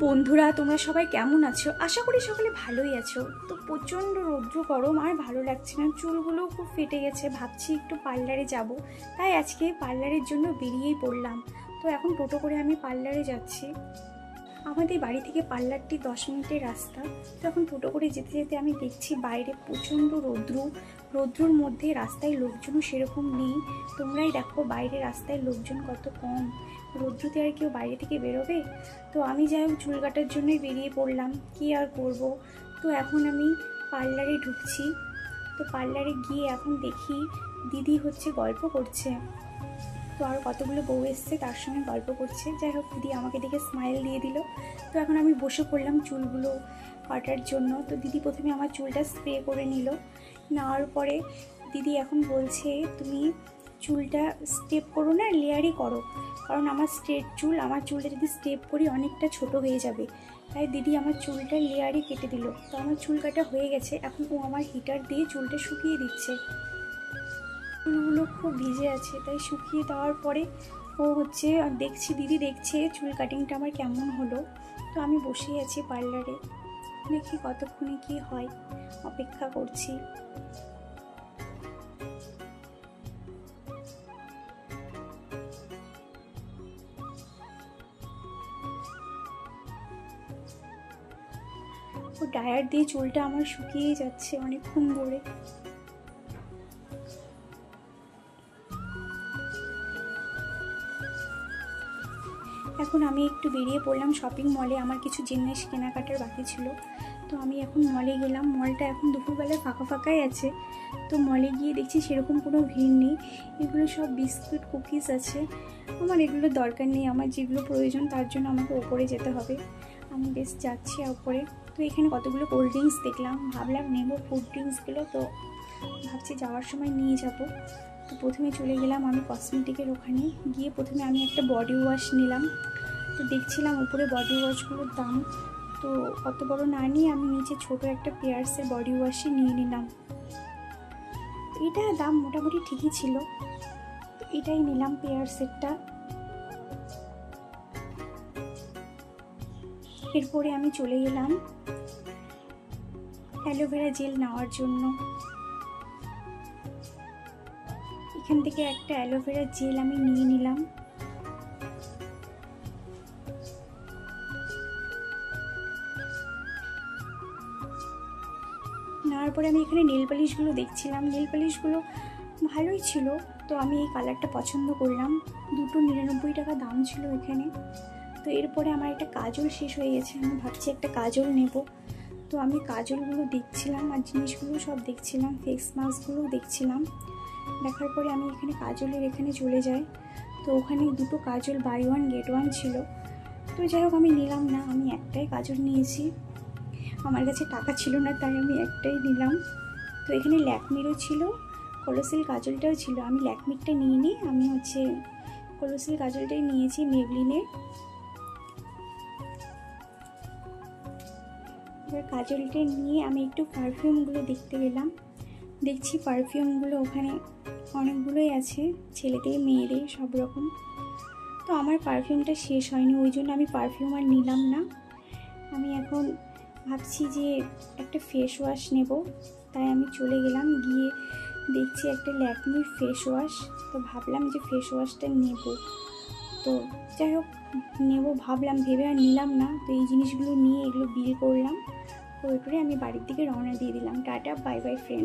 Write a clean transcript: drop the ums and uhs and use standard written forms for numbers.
বন্ধুরা, তোমরা সবাই কেমন আছো? আশা করি সকলে ভালোই আছো। তো প্রচণ্ড রৌদ্র গরম, আর ভালো লাগছে না, চুলগুলোও খুব ফেটে গেছে। ভাবছি একটু পার্লারে যাব, তাই আজকে পার্লারের জন্য বেরিয়েই পড়লাম। তো এখন টোটো করে আমি পার্লারে যাচ্ছি। আমাদের বাড়ি থেকে পার্লারটি 10 মিনিটের রাস্তা। তো এখন টোটো করে যেতে যেতে আমি দেখছি বাইরে প্রচণ্ড রৌদ্রর মধ্যে রাস্তায় লোকজনও সেরকম নেই। তোমরাই দেখো বাইরে রাস্তায় লোকজন কত কম। রৌদ্রতে আর কেউ বাইরে থেকে বেরোবে? তো আমি যাই হোক চুল কাটার জন্যই বেরিয়ে পড়লাম, কি আর করব। তো এখন আমি পার্লারে ঢুকছি। তো পার্লারে গিয়ে এখন দেখি দিদি গল্প করছে। তো আর কতগুলো বউ এসছে, তার সঙ্গে গল্প করছে। যাই হোক, দিদি আমাকে দেখে স্মাইল দিয়ে দিল। তো এখন আমি বসে পড়লাম চুলগুলো কাটার জন্য। তো দিদি প্রথমে আমার চুলটা স্প্রে করে নিল। নেওয়ার পরে দিদি এখন বলছে, তুমি চুলটা স্টেপ করো না, লেয়ারই করো, কারণ আমার স্ট্রেট চুল, আমার চুলটা যদি স্টেপ করি অনেকটা ছোট হয়ে যাবে। তাই দিদি আমার চুলটা লেয়ারই কেটে দিল। তো আমার চুল কাটা হয়ে গেছে। এখন ও আমার হিটার দিয়ে চুলটা শুকিয়ে দিচ্ছে। চুলগুলো খুব ভিজে আছে, তাই শুকিয়ে দেওয়ার পরে ও দেখছি, দিদি দেখছে চুল কাটিংটা আমার কেমন হলো। তো আমি বসেই আছি পার্লারে, দেখি কতক্ষণে কি হয়, অপেক্ষা করছি। ও ড্রায়ার দিয়ে চুলটা আমার শুকিয়ে যাচ্ছে অনেকক্ষণ ধরে। এখন আমি একটু বেরিয়ে পড়লাম শপিং মলে। আমার কিছু জিনিস কেনাকাটার বাকি ছিল। তো আমি এখন মলে গেলাম। মলটা এখন দুপুরবেলায় ফাঁকাই আছে। তো মলে গিয়ে দেখছি সেরকম কোনো ভিড় নেই। এগুলো সব বিস্কুট কুকিজ আছে। আমার এগুলো দরকার নেই, আমার যেগুলো প্রয়োজন তার জন্য আমাকে ওপরে যেতে হবে। আমি বেশ যাচ্ছি ওপরে। তো এখানে কতগুলো কোল্ড ড্রিঙ্কস দেখলাম, ভাবলাম নেবো কোল্ড ড্রিঙ্কসগুলো। তো ভাবছি যাওয়ার সময় নিয়ে যাব। তো প্রথমে চলে গেলাম আমি কসমেটিকের ওখানে। গিয়ে প্রথমে আমি একটা বডি ওয়াশ নিলাম। তো দেখছিলাম উপরে বডি ওয়াশগুলোর দাম। তো অত বড় না নিয়ে আমি নিচে ছোট একটা পিয়ার্সের বডি ওয়াশই নিয়ে নিলাম। এটা দাম মোটামুটি ঠিকই ছিল, তো এটাই নিলাম পিয়ার্সেরটা। এরপরে আমি চলে গেলাম অ্যালোভেরা জেল নেওয়ার জন্য। এখান থেকে একটা অ্যালোভেরা জেল আমি নিয়ে নিলাম। নেওয়ার পরে আমি এখানে নেল পালিশগুলো দেখছিলাম। নেল পালিশগুলো ভালোই ছিল। তো আমি এই কালারটা পছন্দ করলাম। 299 টাকা দাম ছিল এখানে। তো এরপরে আমার একটা কাজল শেষ হয়ে গেছে, আমি ভাবছি একটা কাজল নেব। তো আমি কাজলগুলো দেখছিলাম আর জিনিসগুলো সব দেখছিলাম, ফেস মাস্কগুলোও দেখছিলাম। দেখার পরে আমি এখানে কাজলের এখানে চলে যাই। তো ওখানে 2 কাজল বাই 1 গেট 1 ছিল। তো যাই হোক আমি নিলাম না, আমি একটাই কাজল নিয়েছি। আমার কাছে টাকা ছিল না, তাই আমি একটাই নিলাম। তো এখানে ল্যাকমিরও ছিল, কলোসিল কাজলটাও ছিল। আমি ল্যাকমিরটা নিয়ে নিই, আমি কলোসিল কাজলটাই নিয়েছি মেবলিনের। এবার কাজলটা নিয়ে আমি একটু পারফিউমগুলো দেখতে গেলাম। দেখছি পারফিউমগুলো ওখানে অনেকগুলোই আছে, ছেলেদের মেয়েদের সব রকম। তো আমার পারফিউমটা শেষ হয়নি, ওই জন্য আমি পারফিউম আর নিলাম না। আমি এখন ভাবছি যে একটা ফেস ওয়াশ নেব, তাই আমি চলে গেলাম। গিয়ে দেখছি একটা ল্যাকমির ফেস ওয়াশ। তো ভাবলাম যে ফেস ওয়াশটা নেব। তো যাই হোক নেব ভাবলাম, ভেবে আর নিলাম না। তো এই জিনিসগুলো নিয়ে এগুলো বিল করলাম। তো এরপরে আমি বাড়ির দিকে রওনা দিয়ে দিলাম। Tata, bye bye friend.